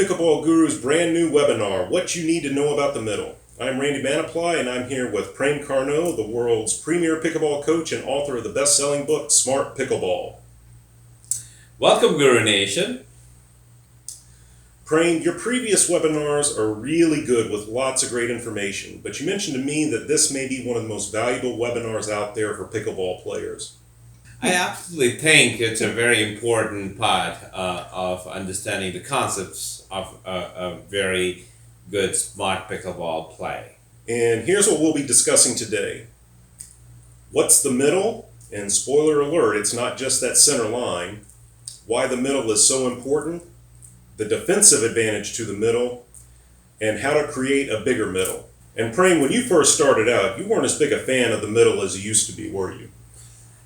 Pickleball Guru's brand new webinar, What You Need to Know About the Middle. I'm Randy Manaply, and I'm here with Prem Carnot, the world's premier pickleball coach and author of the best-selling book, Smart Pickleball. Welcome, Guru Nation. Prem, your previous webinars are really good with lots of great information, but you mentioned to me that this may be one of the most valuable webinars out there for pickleball players. I absolutely think it's a very important part of understanding the concepts of a very good smart pickleball play. And here's what we'll be discussing today. What's the middle? And spoiler alert, it's not just that center line. Why the middle is so important, the defensive advantage to the middle, and how to create a bigger middle. And Prem, when you first started out, you weren't as big a fan of the middle as you used to be, were you?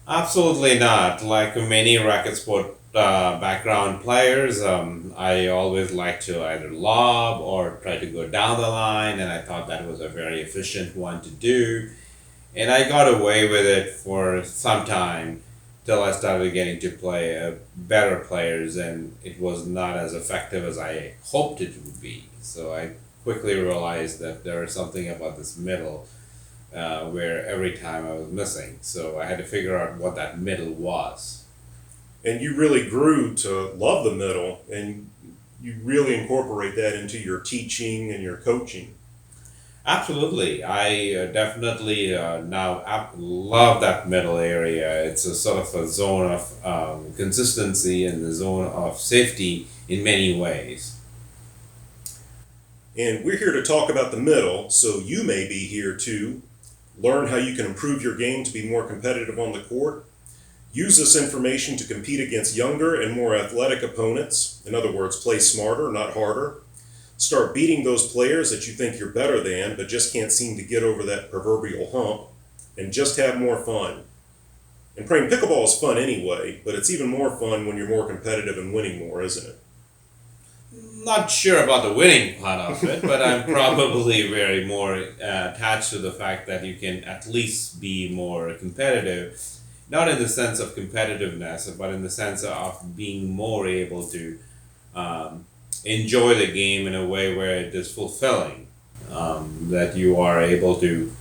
Absolutely not. Like many racket sport background players, I always like to either lob or try to go down the line, and I thought that was a very efficient one to do. And I got away with it for some time till I started getting to play better players, and it was not as effective as I hoped it would be. So I quickly realized that there is something about this middle where every time I was missing. So I had to figure out what that middle was. And you really grew to love the middle, and you really incorporate that into your teaching and your coaching. Absolutely. I definitely now love that middle area. It's a sort of a zone of consistency and the zone of safety in many ways. And we're here to talk about the middle, so you may be here to learn how you can improve your game to be more competitive on the court, use this information to compete against younger and more athletic opponents, in other words, play smarter, not harder, start beating those players that you think you're better than but just can't seem to get over that proverbial hump, and just have more fun. And playing pickleball is fun anyway, but it's even more fun when you're more competitive and winning more, isn't it? Not sure about the winning part of it, but I'm probably very more attached to the fact that you can at least be more competitive, not in the sense of competitiveness, but in the sense of being more able to enjoy the game in a way where it is fulfilling, that you are able to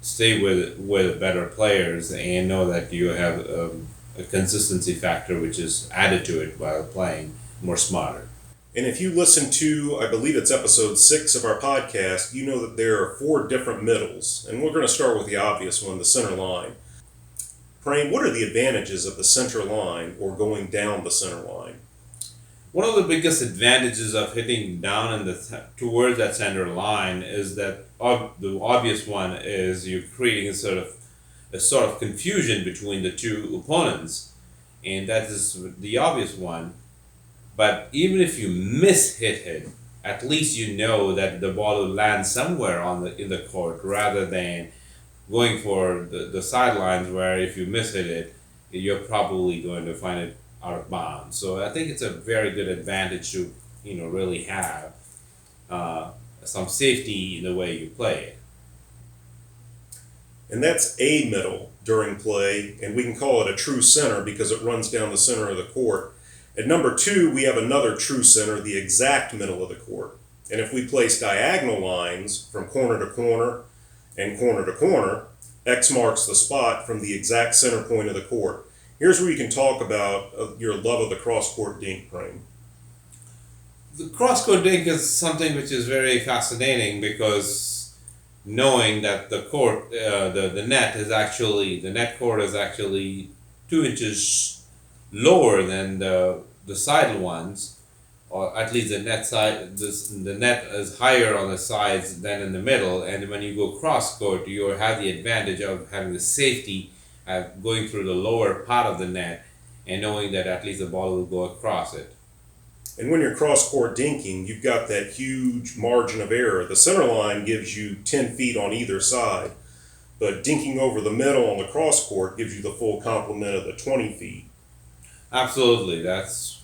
stay with better players and know that you have a consistency factor which is added to it while playing more smarter. And if you listen to, I believe it's episode 6 of our podcast, you know that there are 4 different middles, and we're going to start with the obvious one, the center line. Prem, what are the advantages of the center line or going down the center line? One of the biggest advantages of hitting down towards that center line is that the obvious one is you're creating a sort of confusion between the two opponents, and that is the obvious one. But even if you hit it, at least you know that the ball will land somewhere in the court rather than going for the sidelines where if you hit it, you're probably going to find it out of bounds. So I think it's a very good advantage to really have some safety in the way you play it. And that's a middle during play, and we can call it a true center because it runs down the center of the court. At number 2, we have another true center, the exact middle of the court. And if we place diagonal lines from corner to corner and corner to corner, X marks the spot from the exact center point of the court. Here's where you can talk about your love of the cross-court dink, Prem. The cross-court dink is something which is very fascinating because knowing that the court, the net court is actually 2 inches lower than the side ones, or at least the net is higher on the sides than in the middle, and when you go cross court you have the advantage of having the safety going through the lower part of the net and knowing that at least the ball will go across it. And when you're cross-court dinking, you've got that huge margin of error. The center line gives you 10 feet on either side, but dinking over the middle on the cross-court gives you the full complement of the 20 feet. Absolutely, that's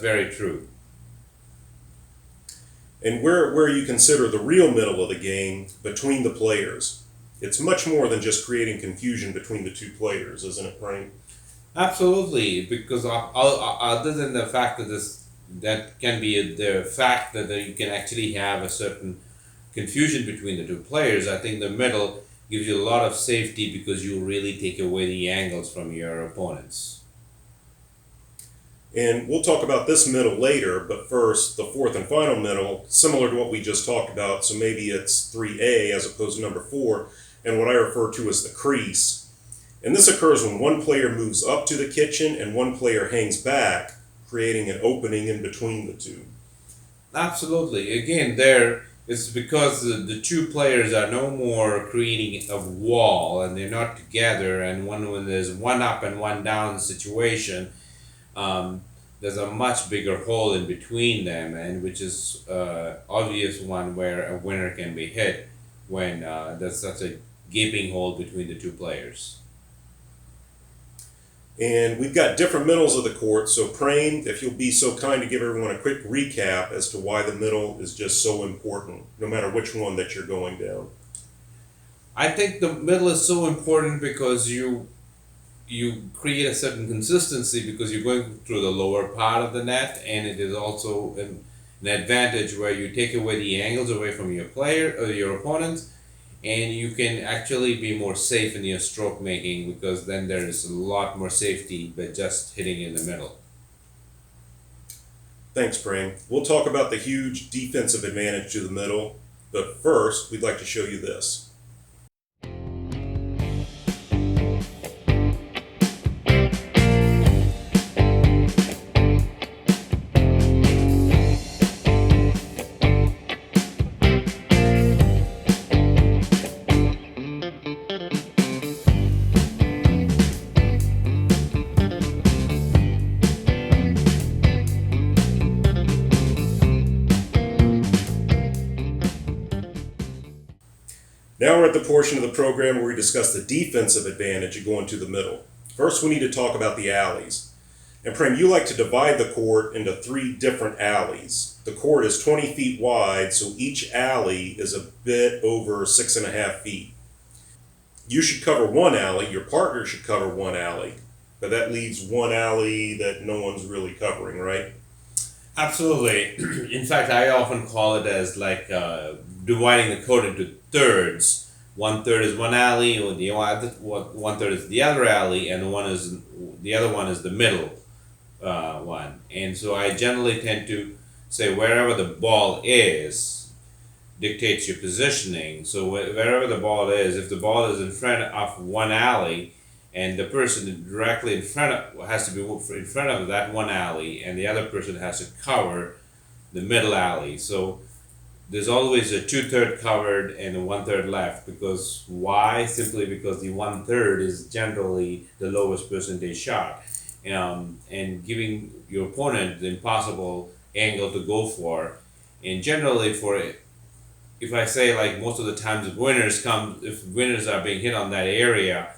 very true. And where you consider the real middle of the game between the players, it's much more than just creating confusion between the 2 players, isn't it, Prem? Absolutely, because other than the fact that that can be the fact that you can actually have a certain confusion between the two players. I think the middle gives you a lot of safety because you really take away the angles from your opponents. And we'll talk about this middle later, but first, the fourth and final middle, similar to what we just talked about, so maybe it's 3A as opposed to number 4, and what I refer to as the crease. And this occurs when one player moves up to the kitchen and one player hangs back, creating an opening in between the two. Absolutely. Again, there it's because the two players are no more creating a wall and they're not together. And when there's one up and one down situation, there's a much bigger hole in between them, and which is obvious one where a winner can be hit when there's such a gaping hole between the two players. And we've got different middles of the court, so Prane, if you'll be so kind to give everyone a quick recap as to why the middle is just so important, no matter which one that you're going down. I think the middle is so important because you create a certain consistency because you're going through the lower part of the net, and it is also an advantage where you take away the angles away from your player or your opponents, and you can actually be more safe in your stroke making because then there is a lot more safety by just hitting in the middle. Thanks, Prane. We'll talk about the huge defensive advantage to the middle, but first, we'd like to show you this. Now we're at the portion of the program where we discuss the defensive advantage of going to the middle. First, we need to talk about the alleys. And Prem, you like to divide the court into 3 different alleys. The court is 20 feet wide, so each alley is a bit over 6.5 feet. You should cover one alley, your partner should cover one alley, but that leaves one alley that no one's really covering, right? Absolutely. In fact, I often call it as like dividing the court into thirds. 1/3 is one alley, or the 1/3 is the other alley, and the other one is the middle one. And so I generally tend to say wherever the ball is dictates your positioning. So wherever the ball is, if the ball is in front of one alley, and the person directly in front of has to be in front of that one alley, and the other person has to cover the middle alley. So there's always a 2/3 covered and a 1/3 left. Because why? Simply because the 1/3 is generally the lowest percentage shot, and giving your opponent the impossible angle to go for. And generally, if I say like most of the times if winners are being hit on that area,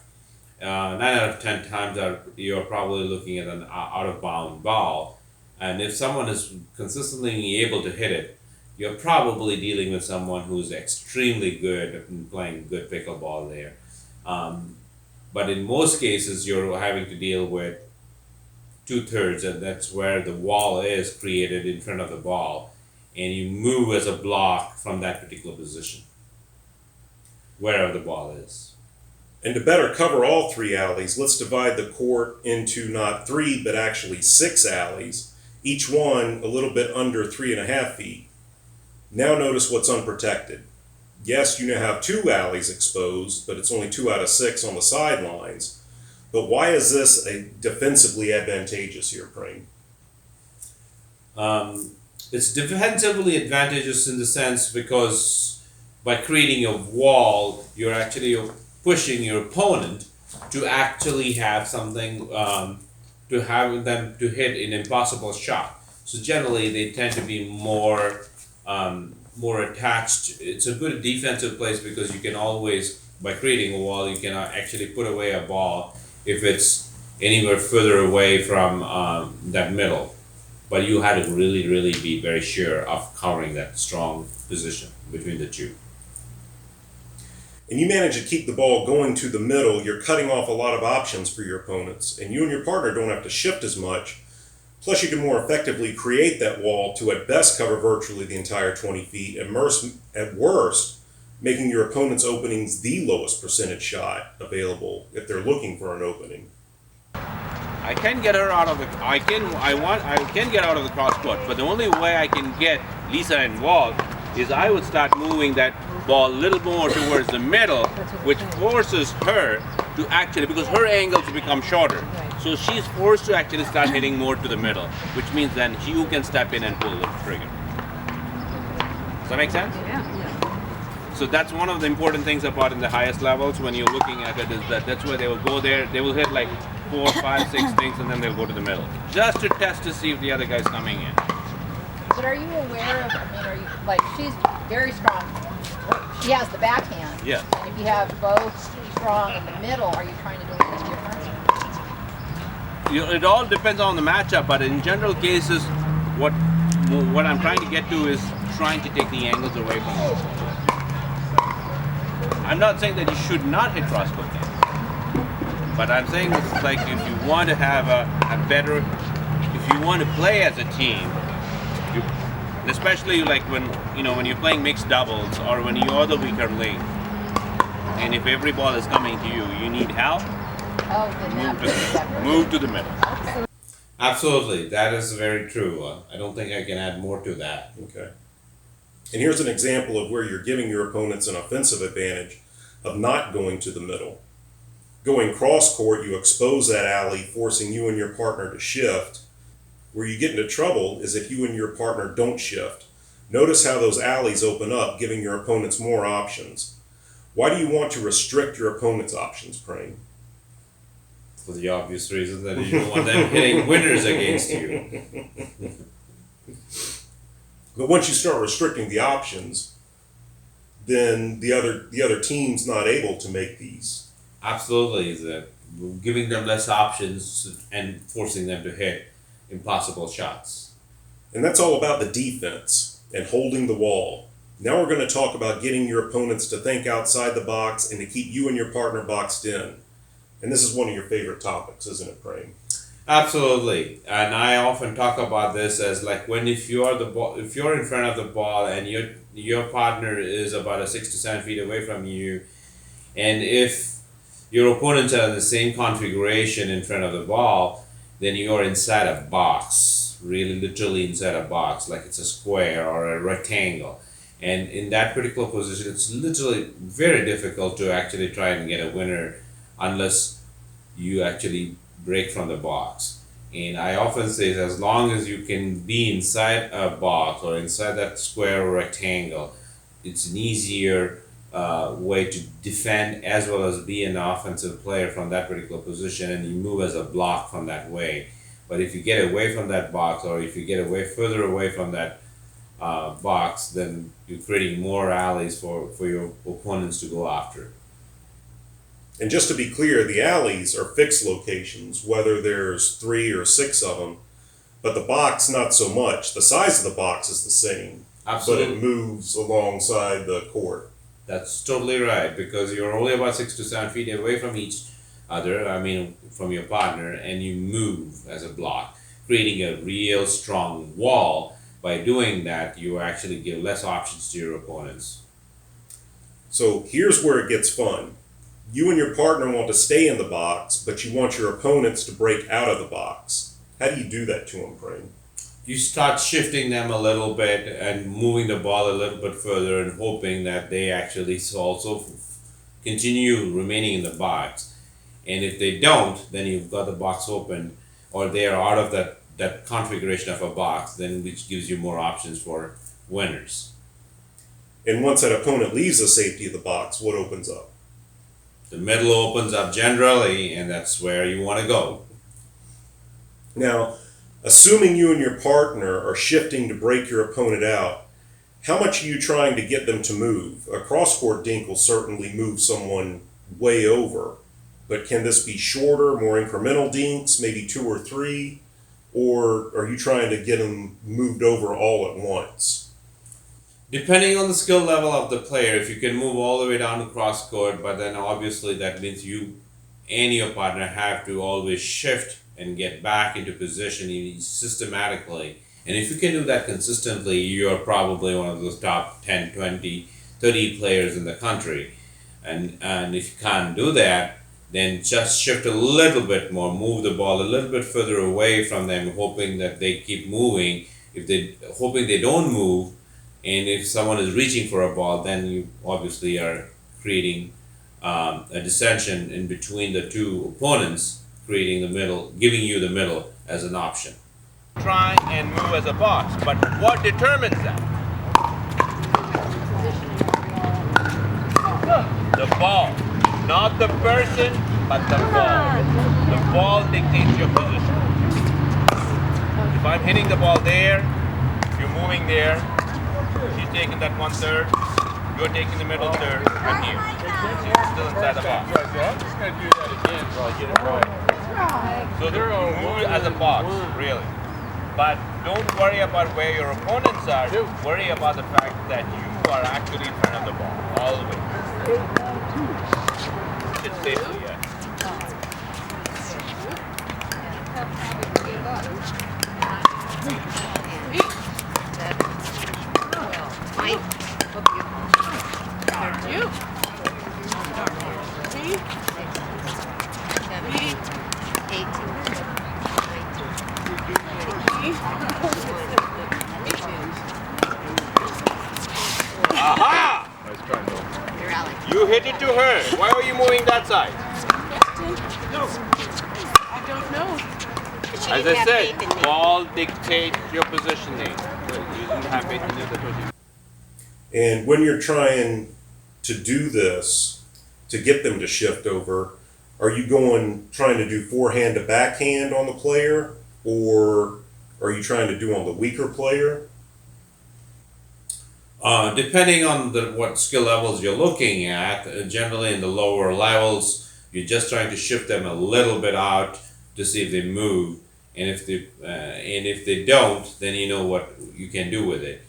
9 out of 10 times you're probably looking at an out of bound ball, and if someone is consistently able to hit it, you're probably dealing with someone who's extremely good at playing good pickleball there. But in most cases, you're having to deal with 2/3, and that's where the wall is created in front of the ball, and you move as a block from that particular position, wherever the ball is. And to better cover all 3 alleys, let's divide the court into not 3, but actually 6 alleys, each one a little bit under 3.5 feet. Now notice what's unprotected. Yes, you now have 2 alleys exposed, but it's only 2 out of 6 on the sidelines. But why is this a defensively advantageous here, Prane? It's defensively advantageous in the sense because by creating a wall, you're actually pushing your opponent to actually have something, to have them to hit an impossible shot. So generally, they tend to be more attached. It's a good defensive place because you can always, by creating a wall, you can actually put away a ball if it's anywhere further away from that middle. But you had to really, really be very sure of covering that strong position between the two. And you manage to keep the ball going to the middle, you're cutting off a lot of options for your opponents. And you and your partner don't have to shift as much Plus, you can more effectively create that wall to at best cover virtually the entire 20 feet, and at worst, making your opponent's openings the lowest percentage shot available if they're looking for an opening. I can get her out of the. I can get out of the cross court, but the only way I can get Lisa involved is I would start moving that ball a little more towards the middle, which forces her to actually, because her angles become shorter, so she's forced to actually start hitting more to the middle, which means then you can step in and pull the trigger. Does that make sense? Yeah. So that's one of the important things about in the highest levels when you're looking at it, is that that's where they will go there. They will hit like 4, 5, 6 things, and then they'll go to the middle, just to test to see if the other guy's coming in. But are you aware of, are you, like, she's very strong. She has the backhand. Yeah. And if you have both strong in the middle, are you trying to do anything different? It all depends on the matchup, but in general cases, what I'm trying to get to is trying to take the angles away from you. I'm not saying that you should not hit cross court games, but I'm saying it's like if you want to have a better, if you want to play as a team, you, especially like when you're playing mixed doubles or when you're the weaker link, and if every ball is coming to you, you need help. Oh, then that would be separate. Move to the middle. Okay. Absolutely, that is very true. I don't think I can add more to that. Okay. And here's an example of where you're giving your opponents an offensive advantage of not going to the middle. Going cross court, you expose that alley, forcing you and your partner to shift. Where you get into trouble is if you and your partner don't shift. Notice how those alleys open up, giving your opponents more options. Why do you want to restrict your opponent's options, Crane? For the obvious reason that you don't want them hitting winners against you. But once you start restricting the options, then the other team's not able to make these. Absolutely, that giving them less options and forcing them to hit impossible shots. And that's all about the defense and holding the wall. Now we're going to talk about getting your opponents to think outside the box and to keep you and your partner boxed in. And this is one of your favorite topics, isn't it, Crane? Absolutely, and I often talk about this as like if you're in front of the ball and your partner is about 6 to 7 feet away from you, and if your opponents are in the same configuration in front of the ball, then you're inside a box, really literally inside a box, like it's a square or a rectangle. And in that particular position, it's literally very difficult to actually try and get a winner unless you actually break from the box. And I often say as long as you can be inside a box or inside that square or rectangle, it's an easier way to defend as well as be an offensive player from that particular position, and you move as a block from that way. But if you get away from that box, or if you get further away from that box, then you're creating more alleys for your opponents to go after. And just to be clear, the alleys are fixed locations, whether there's 3 or 6 of them, but the box not so much. The size of the box is the same, Absolutely. but it moves alongside the court. That's totally right, because you're only about 6 to 7 feet away from each other, from your partner, and you move as a block, creating a real strong wall. By doing that, you actually give less options to your opponents. So here's where it gets fun. You and your partner want to stay in the box, but you want your opponents to break out of the box. How do you do that to them, Crane? You start shifting them a little bit and moving the ball a little bit further and hoping that they actually also continue remaining in the box. And if they don't, then you've got the box open, or they are out of that configuration of a box, then which gives you more options for winners. And once that opponent leaves the safety of the box, what opens up? The middle opens up generally, and that's where you want to go. Now, assuming you and your partner are shifting to break your opponent out, how much are you trying to get them to move? A cross-court dink will certainly move someone way over, but can this be shorter, more incremental dinks, maybe 2 or 3, or are you trying to get them moved over all at once? Depending on the skill level of the player, if you can move all the way down to cross court, but then obviously that means you and your partner have to always shift and get back into position systematically. And if you can do that consistently, you're probably one of those top 10, 20, 30 players in the country. And if you can't do that, then just shift a little bit more, move the ball a little bit further away from them, hoping that they keep moving. Hoping they don't move, and if someone is reaching for a ball, then you obviously are creating a dissension in between the two opponents, creating the middle, giving you the middle as an option. Try and move as a box, but what determines that? The ball, not the person, but the ball. The ball dictates your position. If I'm hitting the ball there, you're moving there, she's taking that 1/3, you're taking the middle third, I'm here. She's still inside the box. I'm just going to do that again until I get it right. So move as a box, really. But don't worry about where your opponents are, worry about the fact that you are actually in front of the ball, always. It's safely, yeah. Aha! Nice try, Bill. You hit it to her. Why are you moving that side? I don't know. As I said, ball dictates your positioning. You didn't have faith in the other person. And when you're trying to do this, to get them to shift over, are you trying to do forehand to backhand on the player, or are you trying to do on the weaker player? Depending on what skill levels you're looking at, generally in the lower levels, you're just trying to shift them a little bit out to see if they move, and if they don't, then you know what you can do with it.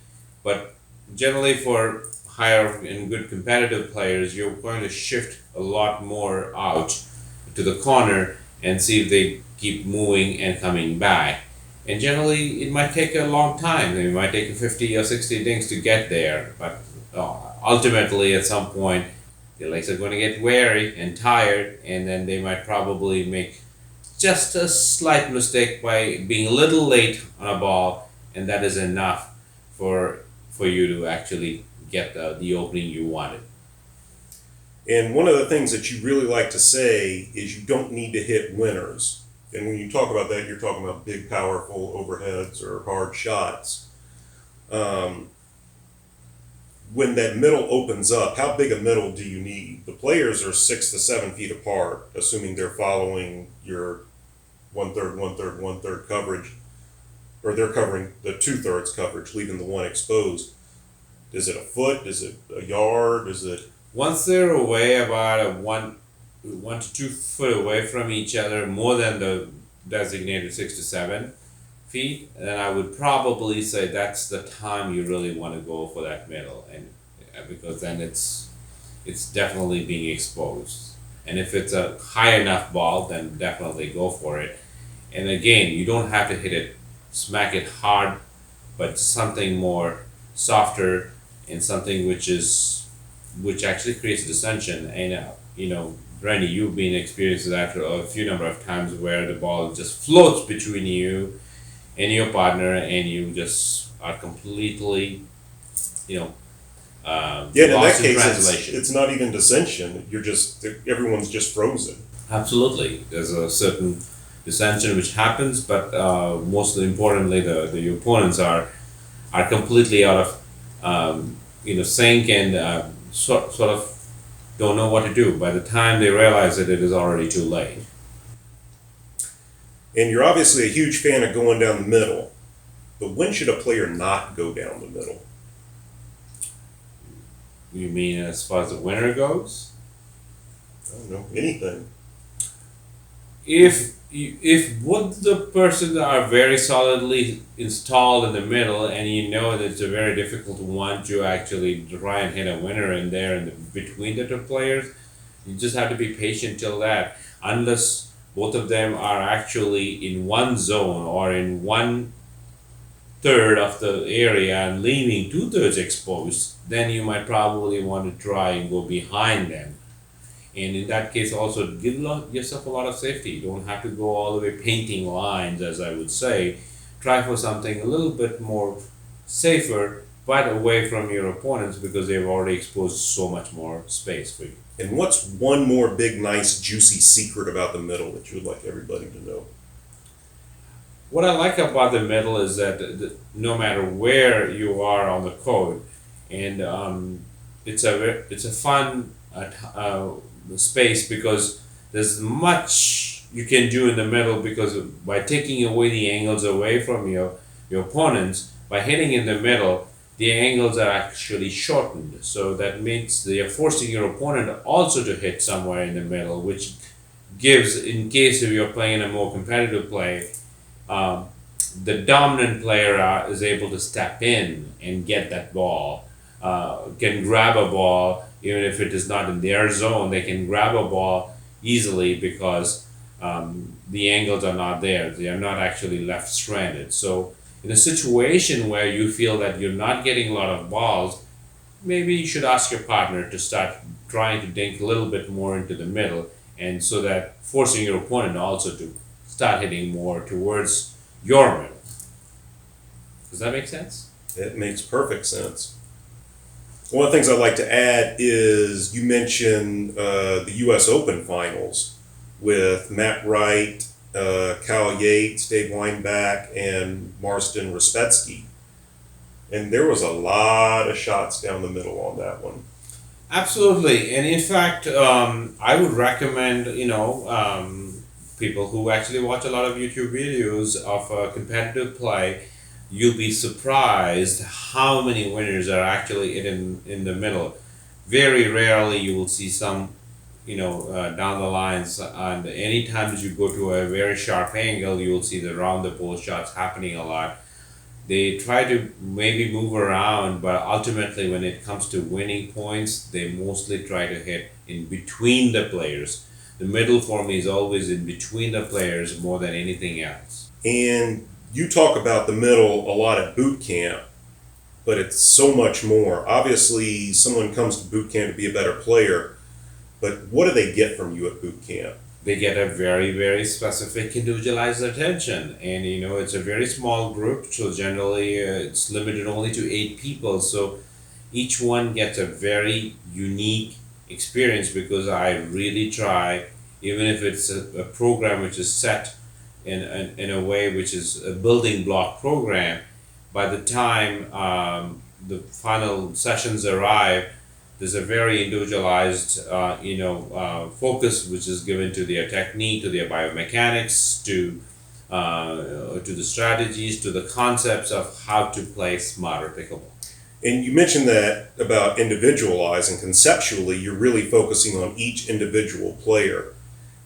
But generally, for higher and good competitive players, you're going to shift a lot more out to the corner and see if they keep moving and coming back. And generally, it might take a long time. It might take 50 or 60 dings to get there. But ultimately, at some point, the legs are going to get weary and tired, and then they might probably make just a slight mistake by being a little late on a ball, and that is enough for you to actually get the opening you wanted. And one of the things that you really like to say is you don't need to hit winners. And when you talk about that, you're talking about big, powerful overheads or hard shots. When that middle opens up, how big a middle do you need? The players are 6 to 7 feet apart, assuming they're following your 1/3, 1/3, 1/3 coverage, or they're covering the 2/3 coverage, leaving the one exposed. Is it a foot? Is it a yard? Is it? Once they're away about 1 to 2 foot away from each other, more than the designated 6 to 7 feet, then I would probably say that's the time you really want to go for that middle, and because then it's definitely being exposed. And if it's a high enough ball, then definitely go for it. And again, you don't have to hit it, smack it hard, but something more softer and something which actually creates dissension. And Randy, you've been experienced that a few number of times where the ball just floats between you and your partner, and you just are completely, Yeah, in that lost in case, translation. it's not even dissension. Everyone's just frozen. Absolutely, there's a certain dissension which happens, but most importantly, the opponents are completely out of sync and sort of don't know what to do. By the time they realize it is already too late. And you're obviously a huge fan of going down the middle, but when should a player not go down the middle? You mean as far as the winner goes? I don't know, anything. If both the persons are very solidly installed in the middle, and you know that it's a very difficult one to actually try and hit a winner in there between the two players, you just have to be patient till that. Unless both of them are actually in one zone or in 1/3 of the area and leaving 2/3 exposed, then you might probably want to try and go behind them. And in that case, also give yourself a lot of safety. You don't have to go all the way painting lines, as I would say. Try for something a little bit more safer, but away from your opponents because they've already exposed so much more space for you. And what's one more big, nice, juicy secret about the middle that you would like everybody to know? What I like about the middle is that no matter where you are on the court, and it's a fun space because there's much you can do in the middle because by taking away the angles away from your opponents, by hitting in the middle, the angles are actually shortened. So that means they are forcing your opponent also to hit somewhere in the middle, which gives, in case if you're playing a more competitive play, the dominant player is able to step in and get that ball, can grab a ball, even if it is not in their zone, they can grab a ball easily because the angles are not there. They are not actually left stranded. So in a situation where you feel that you're not getting a lot of balls, maybe you should ask your partner to start trying to dink a little bit more into the middle, and so that forcing your opponent also to start hitting more towards your middle. Does that make sense? It makes perfect sense. One of the things I'd like to add is you mentioned the U.S. Open finals with Matt Wright, Kyle Yates, Dave Weinbach, and Marston Respetsky. And there was a lot of shots down the middle on that one. Absolutely, and in fact, I would recommend people who actually watch a lot of YouTube videos of competitive play. You'll be surprised how many winners are actually in the middle. Very rarely you will see some, down the lines. And anytime you go to a very sharp angle, you will see the round the pole shots happening a lot. They try to maybe move around, but ultimately when it comes to winning points, they mostly try to hit in between the players. The middle for me is always in between the players more than anything else. And you talk about the middle a lot at boot camp, but it's so much more. Obviously, someone comes to boot camp to be a better player, but what do they get from you at boot camp? They get a very, very specific individualized attention. And, it's a very small group, so generally it's limited only to 8 people. So each one gets a very unique experience because I really try, even if it's a program which is set in a way which is a building block program, by the time the final sessions arrive, there's a very individualized, focus which is given to their technique, to their biomechanics, to the strategies, to the concepts of how to play smarter pickleball. And you mentioned that about individualized, and conceptually, you're really focusing on each individual player.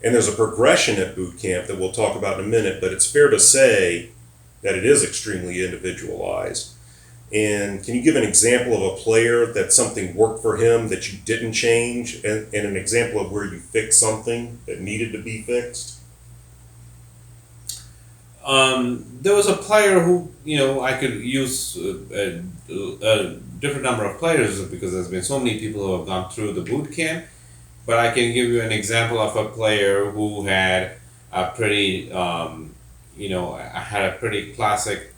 And there's a progression at boot camp that we'll talk about in a minute, but it's fair to say that it is extremely individualized. And can you give an example of a player that something worked for him that you didn't change, and an example of where you fixed something that needed to be fixed? There was a player who, I could use a different number of players because there's been so many people who have gone through the boot camp. But I can give you an example of a player who had a pretty, had a pretty classic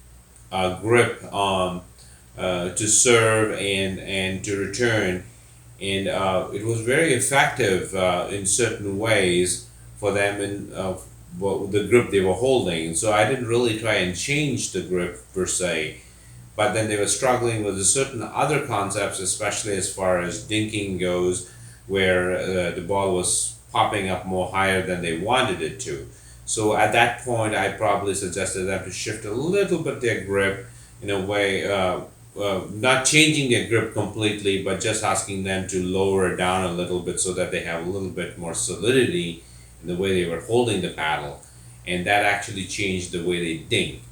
grip to serve and to return, and it was very effective in certain ways for them in the grip they were holding. So I didn't really try and change the grip per se, but then they were struggling with certain other concepts, especially as far as dinking goes, where the ball was popping up more higher than they wanted it to. So at that point, I probably suggested them to shift a little bit their grip in a way, not changing their grip completely, but just asking them to lower it down a little bit so that they have a little bit more solidity in the way they were holding the paddle. And that actually changed the way they dink.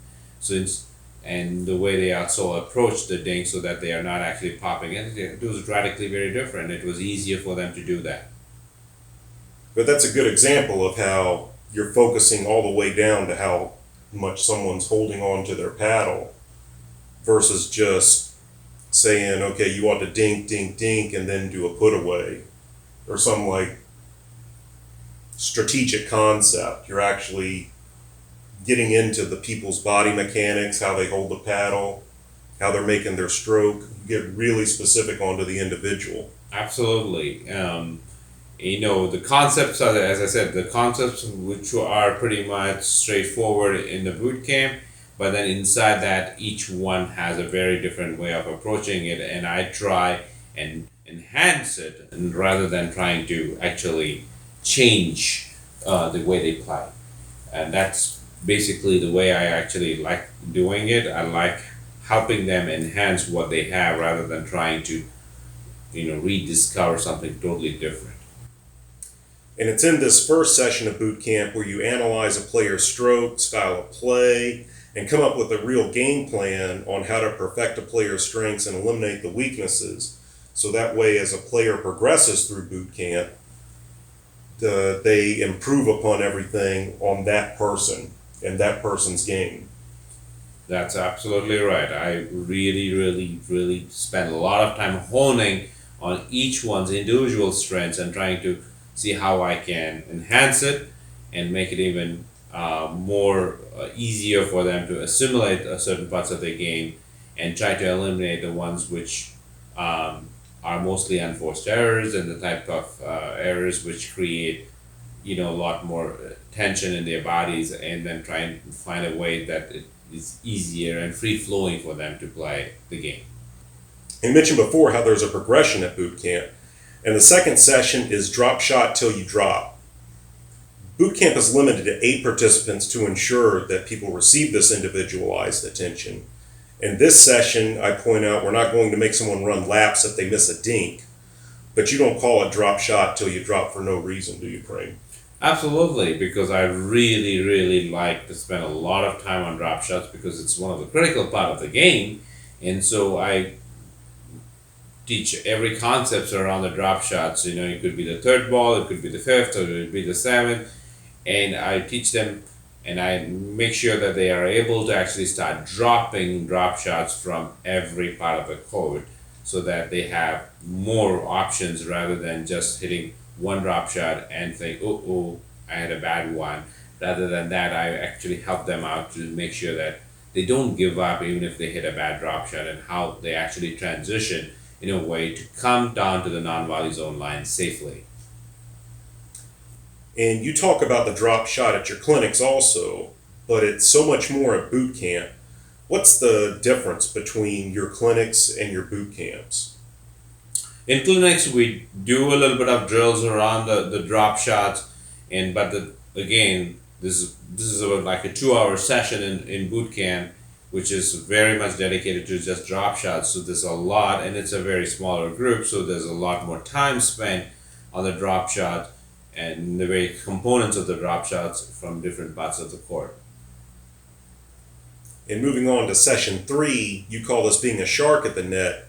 And the way they also approach the dink so that they are not actually popping it. It was radically very different. It was easier for them to do that. But that's a good example of how you're focusing all the way down to how much someone's holding on to their paddle versus just saying, okay, you ought to dink, dink, dink, and then do a put away or some like strategic concept. You're actually getting into the people's body mechanics, how they hold the paddle, how they're making their stroke. You get really specific onto the individual. Absolutely. The concepts are, as I said, the concepts which are pretty much straightforward in the boot camp, but then inside that, each one has a very different way of approaching it, and I try and enhance it, and rather than trying to actually change the way they play. And that's basically the way I actually like doing it. I like helping them enhance what they have rather than trying to, rediscover something totally different. And it's in this first session of boot camp where you analyze a player's stroke, style of play, and come up with a real game plan on how to perfect a player's strengths and eliminate the weaknesses. So that way, as a player progresses through boot camp, they improve upon everything on that person and that person's game. That's absolutely right. I really, really, really spend a lot of time honing on each one's individual strengths and trying to see how I can enhance it and make it even more easier for them to assimilate certain parts of the game and try to eliminate the ones which are mostly unforced errors and the type of errors which create a lot more tension in their bodies, and then try and find a way that it is easier and free flowing for them to play the game. You mentioned before how there's a progression at boot camp. And the second session is drop shot till you drop. Boot camp is limited to 8 participants to ensure that people receive this individualized attention. In this session, I point out we're not going to make someone run laps if they miss a dink, but you don't call it drop shot till you drop for no reason, do you, Crane? Absolutely, because I really, really like to spend a lot of time on drop shots because it's one of the critical part of the game, and so I teach every concepts around the drop shots. It could be the third ball, it could be the fifth, or it could be the seventh, and I teach them and I make sure that they are able to actually start dropping drop shots from every part of the court so that they have more options rather than just hitting one drop shot and think, oh, I had a bad one. Rather than that, I actually help them out to make sure that they don't give up even if they hit a bad drop shot, and how they actually transition in a way to come down to the non-volley zone line safely. And you talk about the drop shot at your clinics also, but it's so much more at boot camp. What's the difference between your clinics and your boot camps? In clinics, we do a little bit of drills around the drop shots, again, this is about like a 2-hour session in boot camp, which is very much dedicated to just drop shots. So there's a lot, and it's a very smaller group, so there's a lot more time spent on the drop shot and the very components of the drop shots from different parts of the court. And moving on to session 3, you call this being a shark at the net,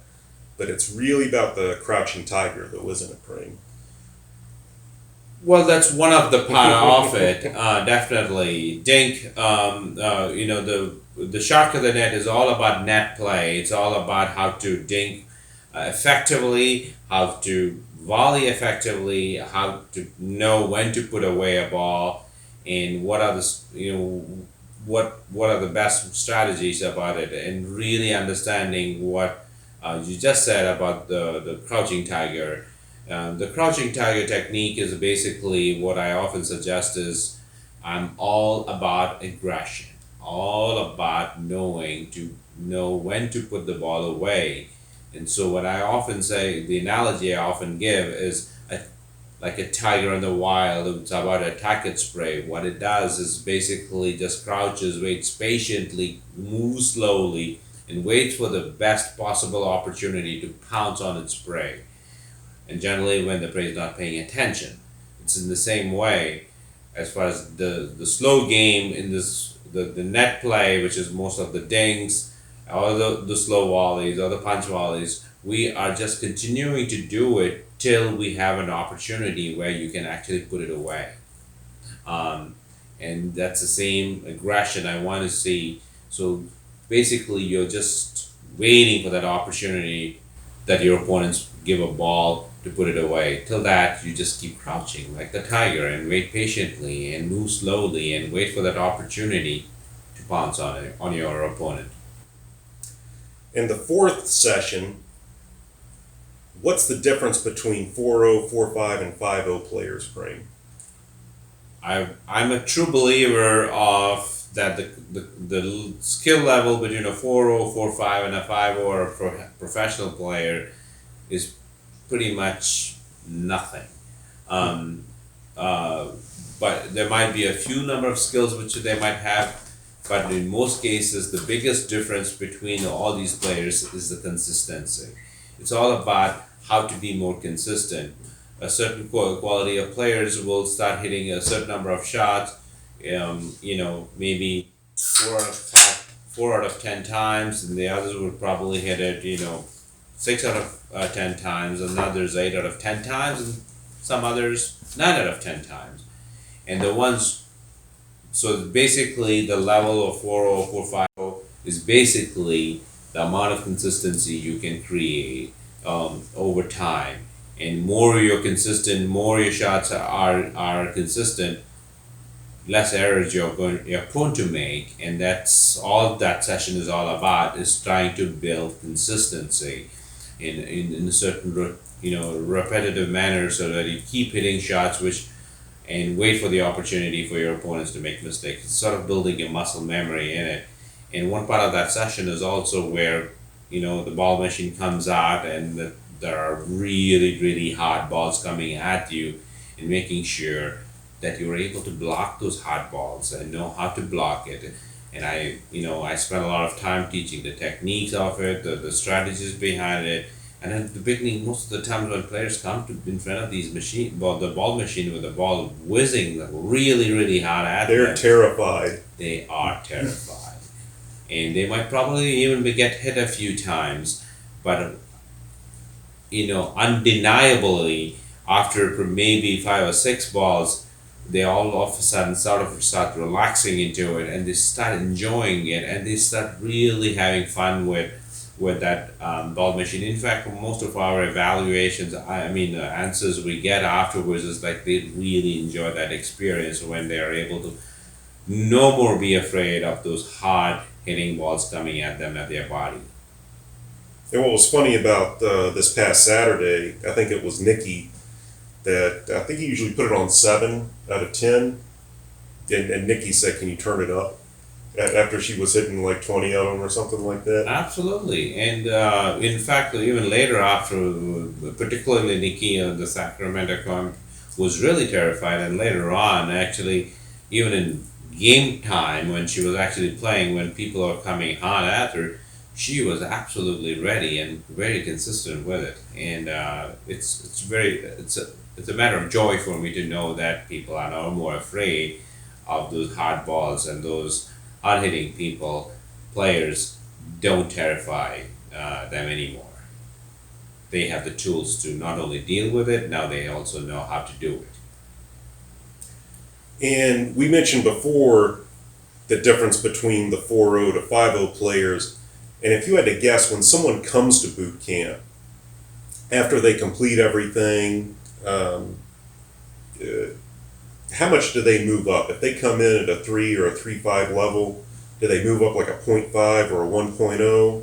but it's really about the crouching tiger, though, isn't it, Crane? Well, that's one of the part of it, definitely. Dink, the shark of the net is all about net play. It's all about how to dink effectively, how to volley effectively, how to know when to put away a ball, and what are the best strategies about it, and really understanding what you just said about the crouching tiger. The crouching tiger technique is basically what I often suggest is I'm all about aggression, all about knowing when to put the ball away. And so what I often say, the analogy I often give is like a tiger in the wild. It's about attack its prey. What it does is basically just crouches, waits patiently, moves slowly, and waits for the best possible opportunity to pounce on its prey. And generally when the prey is not paying attention. It's in the same way as far as the slow game in this the net play, which is most of the dings, or the slow volleys or the punch volleys. We are just continuing to do it till we have an opportunity where you can actually put it away. and that's the same aggression I want to see. So basically, you're just waiting for that opportunity that your opponents give a ball to put it away. Till that, you just keep crouching like the tiger and wait patiently and move slowly and wait for that opportunity to pounce on it, on your opponent. In the fourth session, what's the difference between 4-0, 4-5, and 5-0 players, Crane? I'm a true believer of that the skill level between a 4-0, 4-5, and a 5-0 or a professional player is pretty much nothing. Um, but there might be a few number of skills which they might have, but in most cases, the biggest difference between all these players is the consistency. It's all about how to be more consistent. A certain quality of players will start hitting a certain number of shots, maybe 4 out of 10 times, and the others would probably hit it, 6 out of 10 times, and others 8 out of 10 times, and some others 9 out of 10 times. And the ones, so basically the level of 4-0, 4-5 is basically the amount of consistency you can create over time. And more you're consistent, more your shots are consistent, less errors you're prone to make, and that's all that session is all about, is trying to build consistency in a certain repetitive manner, so that you keep hitting shots and wait for the opportunity for your opponents to make mistakes. It's sort of building a muscle memory in it. And one part of that session is also where the ball machine comes out and there are really, really hard balls coming at you, and making sure that you're able to block those hard balls and know how to block it. And I spent a lot of time teaching the techniques of it, the strategies behind it. And at the beginning, most of the times when players come in front of these the ball machine with the ball whizzing really, really hard at them, They're terrified. They are terrified. And they might probably even get hit a few times, but undeniably, after maybe 5 or 6 balls, they all of a sudden start relaxing into it, and they start enjoying it, and they start really having fun with that ball machine. In fact, most of our evaluations, answers we get afterwards is like they really enjoy that experience when they are able to no more be afraid of those hard hitting balls coming at them at their body. And what was funny about this past Saturday, I think it was Nikki that I think he usually put it on 7 out of 10, and Nikki said, "Can you turn it up?" After she was hitting like 20 of them or something like that. Absolutely, and in fact, even later after, particularly Nikki, the Sacramento comp was really terrified, and later on, actually, even in game time when she was actually playing, when people are coming hard at her, she was absolutely ready and very consistent with it, and it's a matter of joy for me to know that people are no more afraid of those hard balls, and those hard hitting players don't terrify them anymore. They have the tools to not only deal with it, now they also know how to do it. And we mentioned before the difference between the 4-0 to 5-0 players. And if you had to guess, when someone comes to boot camp, after they complete everything, how much do they move up? If they come in at a 3 or a 3.5 level, do they move up like a 0.5 or a 1.0?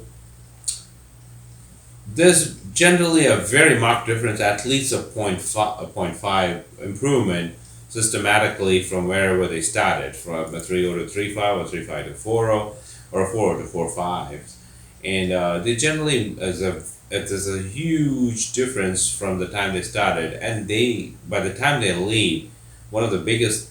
There's generally a very marked difference, at least a 0.5 improvement systematically from wherever they started, from a 3.0 to 3.5 or 3.5 to 4.0 or a 4.0 to 4.5. And they generally, there's a huge difference from the time they started, and by the time they leave, one of the biggest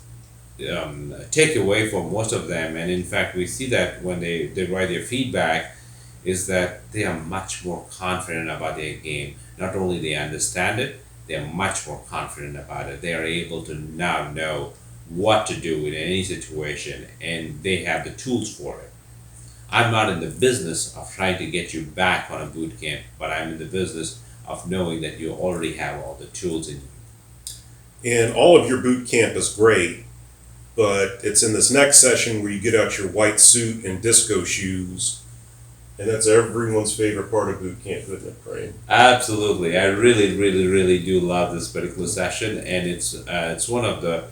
takeaway for most of them, and in fact we see that when they write their feedback, is that they are much more confident about their game. Not only they understand it, they are much more confident about it. They are able to now know what to do in any situation, and they have the tools for it. I'm not in the business of trying to get you back on a boot camp, but I'm in the business of knowing that you already have all the tools in you. And all of your boot camp is great, but it's in this next session where you get out your white suit and disco shoes. And that's everyone's favorite part of boot camp, isn't it, Crane? Absolutely, I really, really, really do love this particular session, and it's one of the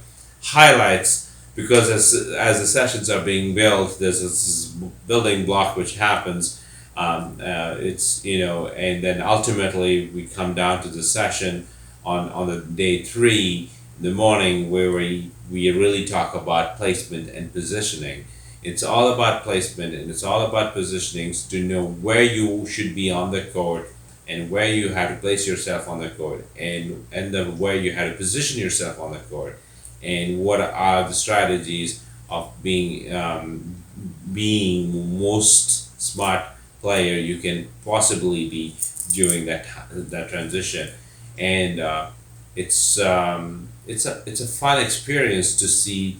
highlights because as the sessions are being built, there's this building block which happens. It's and then ultimately we come down to the session on the day 3 in the morning where we really talk about placement and positioning. It's all about placement and it's all about positioning to know where you should be on the court and where you have to place yourself on the court and then where you have to position yourself on the court and what are the strategies of being most smart player you can possibly be during that transition. And it's a fun experience to see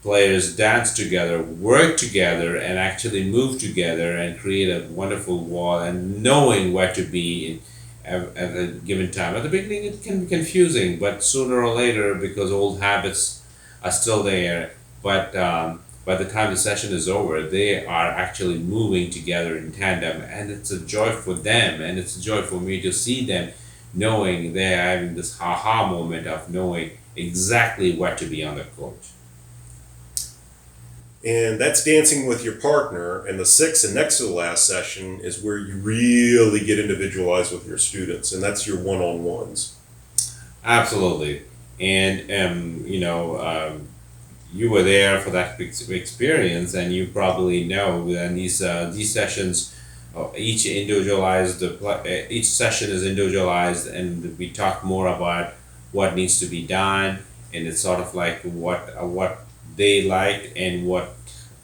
players dance together, work together, and actually move together and create a wonderful wall and knowing where to be at a given time. At the beginning, it can be confusing, but sooner or later, because old habits are still there, but by the time the session is over, they are actually moving together in tandem, and it's a joy for them, and it's a joy for me to see them knowing they're having this aha moment of knowing exactly where to be on the court. And that's dancing with your partner. And the 6th and next to the last session is where you really get individualized with your students, and that's your one-on-ones. Absolutely, and you were there for that experience, and you probably know that these sessions, each session is individualized, and we talk more about what needs to be done, and it's sort of like what they liked and what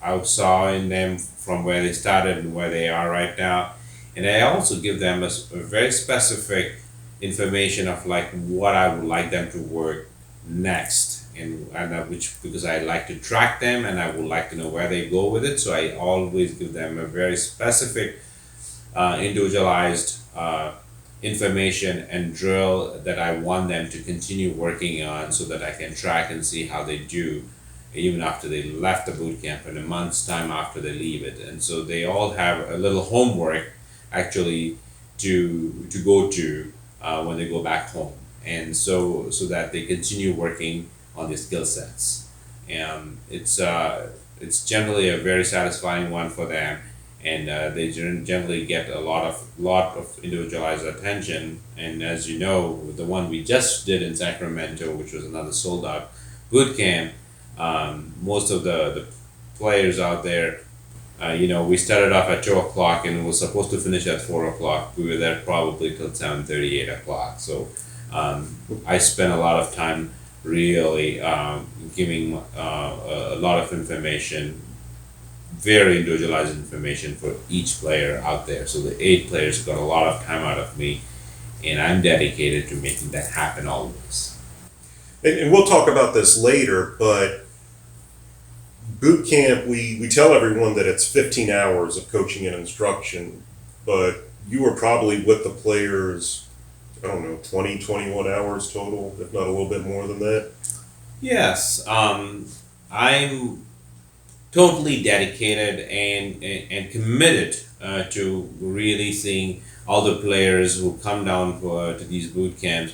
I saw in them from where they started and where they are right now. And I also give them a very specific information of like what I would like them to work next, and which because I like to track them and I would like to know where they go with it. So I always give them a very specific, individualized information and drill that I want them to continue working on, so that I can track and see how they do even after they left the boot camp in a month's time after they leave it. And so they all have a little homework actually to go to when they go back home, and so that they continue working on their skill sets. And it's generally a very satisfying one for them, and they generally get a lot of individualized attention. And as you know, the one we just did in Sacramento, which was another sold out boot camp, most of the players out there, we started off at 2 o'clock and was supposed to finish at 4 o'clock. We were there probably till 7:30, 8 o'clock. So I spent a lot of time really giving a lot of information, very individualized information for each player out there. So the 8 players got a lot of time out of me, and I'm dedicated to making that happen always. And we'll talk about this later, but boot camp, we tell everyone that it's 15 hours of coaching and instruction, but you were probably with the players, 20, 21 hours total, if not a little bit more than that. Yes, I'm totally dedicated and committed to really seeing all the players who come down to these boot camps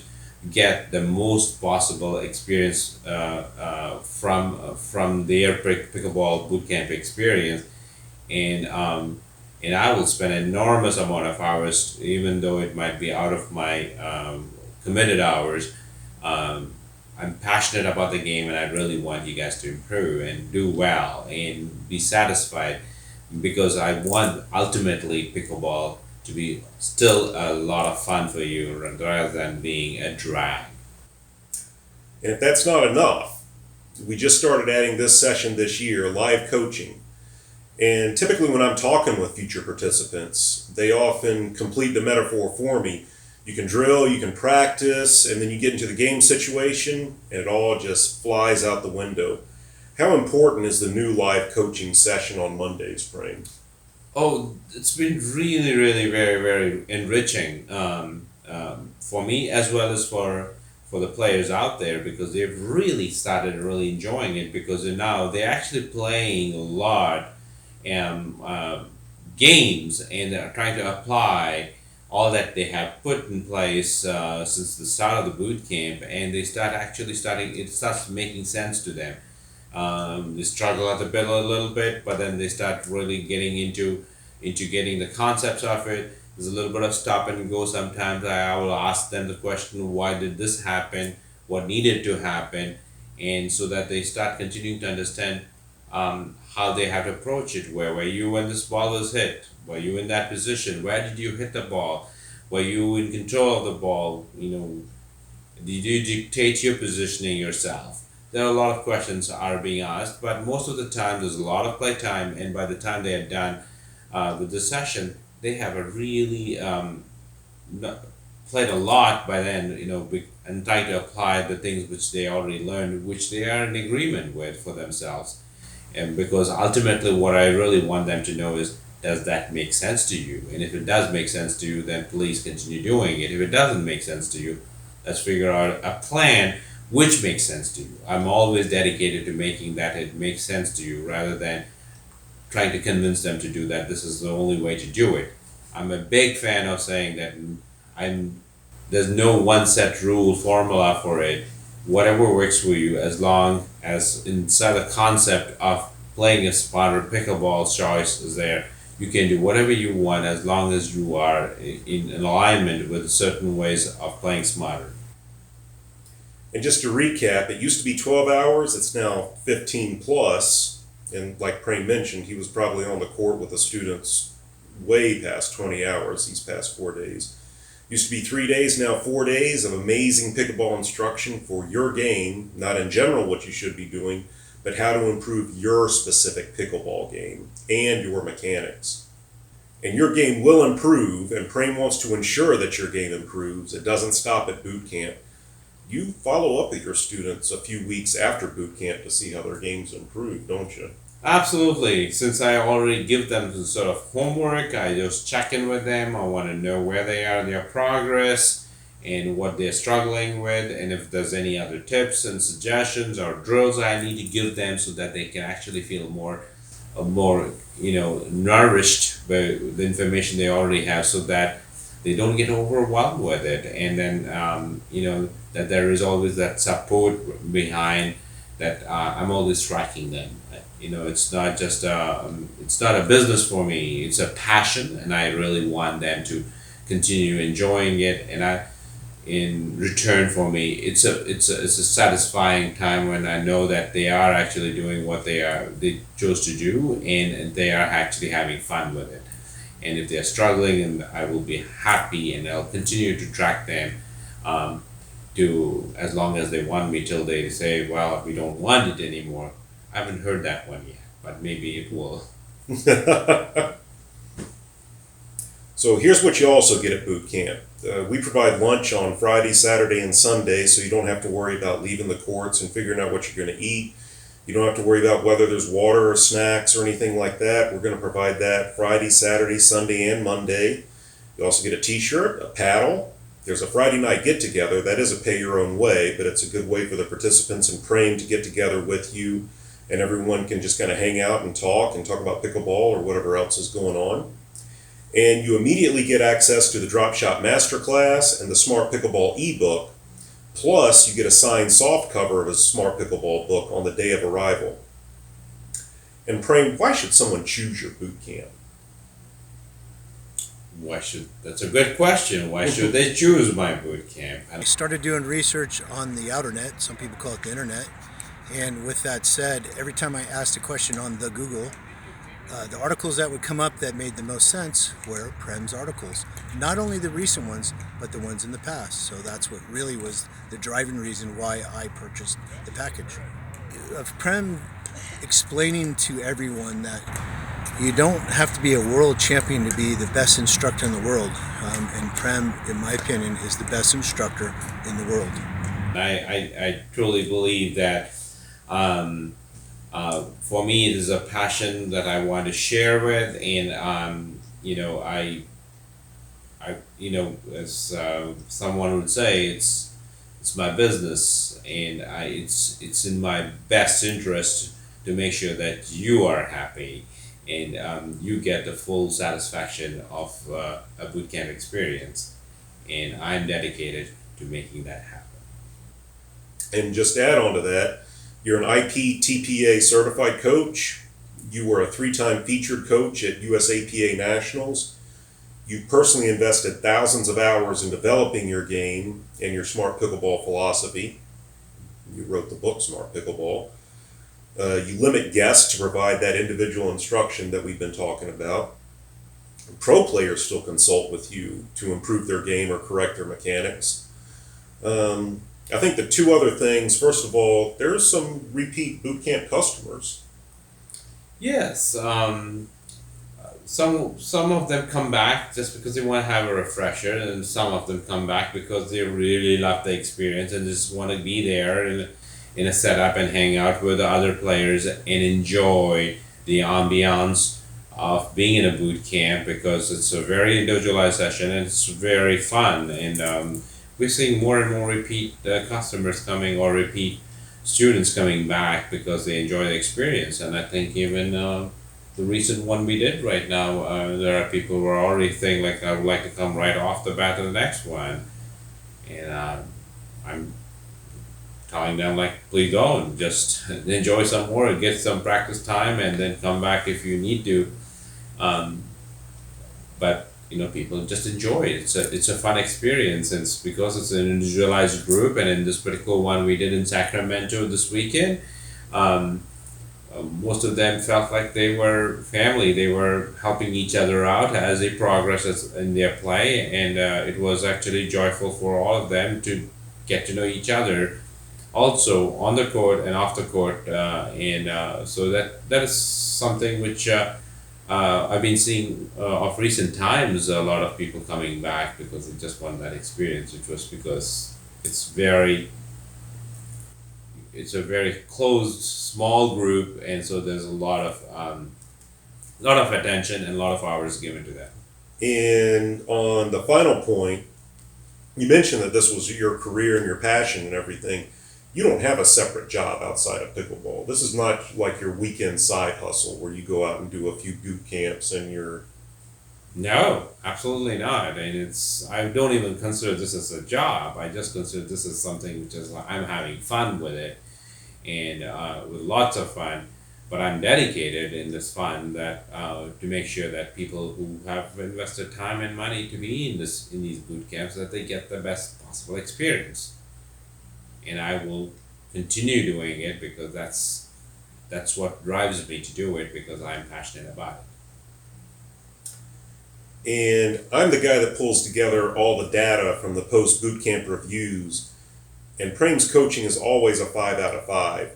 get the most possible experience from their pickleball bootcamp experience, and I will spend an enormous amount of hours, even though it might be out of my committed hours. I'm passionate about the game, and I really want you guys to improve and do well and be satisfied, because I want ultimately pickleball to be still a lot of fun for you rather than being a drag. And if that's not enough, we just started adding this session this year, live coaching. And typically when I'm talking with future participants, they often complete the metaphor for me. You can drill, you can practice, and then you get into the game situation, and it all just flies out the window. How important is the new live coaching session on Mondays, Frame? Oh, it's been really, really, very, very enriching for me as well as for for the players out there, because they've really started really enjoying it, because now they're actually playing a lot games, and they're trying to apply all that they have put in place since the start of the boot camp, and they it starts making sense to them. They struggle at the bit a little bit, but then they start really getting into getting the concepts of it. There's a little bit of stop and go sometimes. I will ask them the question, why did this happen? What needed to happen? And so that they start continuing to understand how they have to approach it. Where were you when this ball was hit? Were you in that position? Where did you hit the ball? Were you in control of the ball? Did you dictate your positioning yourself? There are a lot of questions are being asked, but most of the time there's a lot of play time, and by the time they are done with the session, they have a really played a lot by then, and trying to apply the things which they already learned, which they are in agreement with for themselves. And because ultimately what I really want them to know is, does that make sense to you? And if it does make sense to you, then please continue doing it. If it doesn't make sense to you, let's figure out a plan which makes sense to you. I'm always dedicated to making that it makes sense to you, rather than trying to convince them to do that this is the only way to do it. I'm a big fan of saying that there's no one set rule formula for it. Whatever works for you, as long as inside the concept of playing a smarter pickleball choice is there, you can do whatever you want as long as you are in alignment with certain ways of playing smarter. And just to recap, it used to be 12 hours, it's now 15 plus. And like Prem mentioned, he was probably on the court with the students way past 20 hours these past 4 days. Used to be 3 days, now 4 days of amazing pickleball instruction for your game, not in general what you should be doing, but how to improve your specific pickleball game and your mechanics. And your game will improve, and Prem wants to ensure that your game improves. It doesn't stop at boot camp. You follow up with your students a few weeks after boot camp to see how their games improve, don't you? Absolutely. Since I already give them the sort of homework, I just check in with them. I want to know where they are in their progress and what they're struggling with, and if there's any other tips and suggestions or drills I need to give them so that they can actually feel more nourished by the information they already have, so that they don't get overwhelmed with it. And then that there is always that support behind that. I'm always tracking them. It's not just it's not a business for me. It's a passion, and I really want them to continue enjoying it. And in return for me, it's a satisfying time when I know that they are actually doing what they chose to do, and they are actually having fun with it. And if they're struggling, and I will be happy, and I'll continue to track them to as long as they want me, till they say, well, we don't want it anymore. I haven't heard that one yet, but maybe it will. So here's what you also get at boot camp. We provide lunch on Friday, Saturday, and Sunday, so you don't have to worry about leaving the courts and figuring out what you're going to eat. You don't have to worry about whether there's water or snacks or anything like that. We're going to provide that Friday, Saturday, Sunday, and Monday. You also get a t-shirt, a paddle. There's a Friday night get-together. That is a pay-your-own-way, but it's a good way for the participants and Prem to get together with you, and everyone can just kind of hang out and talk about pickleball or whatever else is going on. And you immediately get access to the Drop Shot Masterclass and the Smart Pickleball ebook. Plus, you get a signed soft cover of a Smart Pickleball book on the day of arrival. And Prem, why should someone choose your boot camp? That's a good question. Why should they choose my boot camp? I started doing research on the outer net, some people call it the internet, and with that said, every time I asked a question on the Google, the articles that would come up that made the most sense were Prem's articles. Not only the recent ones, but the ones in the past. So that's what really was the driving reason why I purchased the package. Of Prem explaining to everyone that you don't have to be a world champion to be the best instructor in the world. And Prem, in my opinion, is the best instructor in the world. I truly believe that for me, it is a passion that I want to share with, and as someone would say, it's it's my business, and it's in my best interest to make sure that you are happy and you get the full satisfaction of a boot camp experience. And I'm dedicated to making that happen. And just to add on to that, you're an IPTPA certified coach. You were a 3-time featured coach at USAPA Nationals. You personally invested thousands of hours in developing your game and your Smart Pickleball philosophy. You wrote the book Smart Pickleball. You limit guests to provide that individual instruction that we've been talking about. Pro players still consult with you to improve their game or correct their mechanics. I think the two other things, first of all, there's some repeat boot camp customers. Yes, some of them come back just because they want to have a refresher, and some of them come back because they really love the experience and just want to be there in a setup and hang out with the other players and enjoy the ambiance of being in a boot camp, because it's a very individualized session and it's very fun. And we're seeing more and more repeat customers coming, or repeat students coming back because they enjoy the experience. And I think even the recent one we did right now, there are people who are already thinking like, I would like to come right off the bat to the next one. And I'm telling them like, please go and just enjoy some more and get some practice time, and then come back if you need to. But people just enjoy it. It's a fun experience, and it's because it's an individualized group. And in this particular one we did in Sacramento this weekend, most of them felt like they were family. They were helping each other out as they progress in their play, and it was actually joyful for all of them to get to know each other, also on the court and off the court, and so that is something which I've been seeing of recent times. A lot of people coming back because they just want that experience, which was because it's a very closed, small group, and so there's a lot of attention and a lot of hours given to that. And on the final point, you mentioned that this was your career and your passion and everything. You don't have a separate job outside of pickleball. This is not like your weekend side hustle where you go out and do a few boot camps and you're... No, absolutely not. And I don't even consider this as a job. I just consider this as something which is I'm having fun with it, and with lots of fun. But I'm dedicated in this fun that to make sure that people who have invested time and money to be in these boot camps, that they get the best possible experience. And I will continue doing it because that's what drives me to do it, because I'm passionate about it. And I'm the guy that pulls together all the data from the post boot camp reviews. And Prem's coaching is always a 5 out of 5.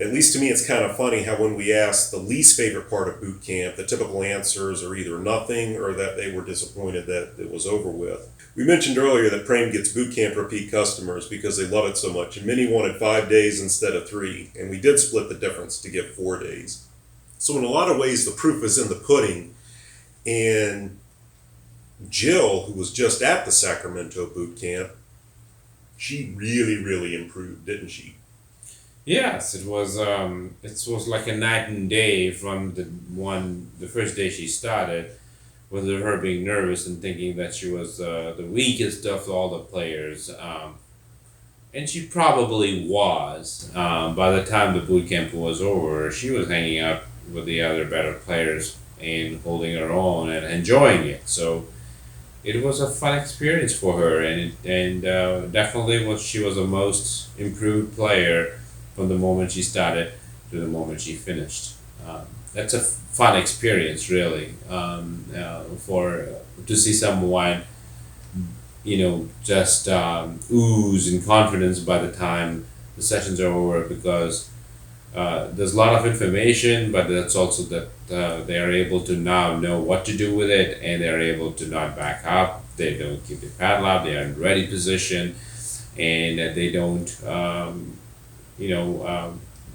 At least to me, it's kind of funny how when we ask the least favorite part of boot camp, the typical answers are either nothing or that they were disappointed that it was over with. We mentioned earlier that Prem gets boot camp repeat customers because they love it so much, and many wanted 5 days instead of 3, and we did split the difference to give 4 days. So in a lot of ways, the proof is in the pudding. And Jill, who was just at the Sacramento boot camp, she really, really improved, didn't she? Yes, it was like a night and day from the first day she started, with her being nervous and thinking that she was the weakest of all the players, and she probably was. By the time the boot camp was over, she was hanging out with the other better players and holding her own and enjoying it. So it was a fun experience for her, and definitely she was the most improved player from the moment she started to the moment she finished. That's a fun experience, really, to see someone, just ooze in confidence by the time the sessions are over, because there's a lot of information, but that's also that they are able to now know what to do with it, and they're able to not back up. They don't keep the paddle up. They are in ready position, and they don't,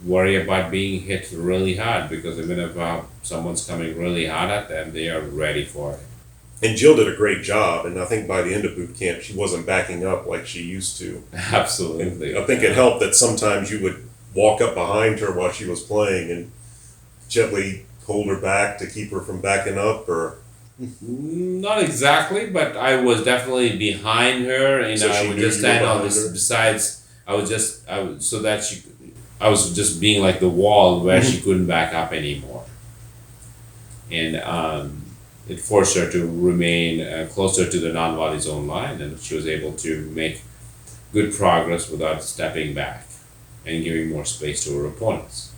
worry about being hit really hard, because even if someone's coming really hard at them, they are ready for it. And Jill did a great job, and I think by the end of boot camp, she wasn't backing up like she used to. Absolutely. I think it helped that sometimes you would walk up behind her while she was playing and gently hold her back to keep her from backing up, or Not exactly, but I was definitely behind her, and So I she would knew just you were stand on behind this. her? Besides, I would so that she, I was just being like the wall where she couldn't back up anymore, and it forced her to remain closer to the non-volley zone line, and she was able to make good progress without stepping back and giving more space to her opponents.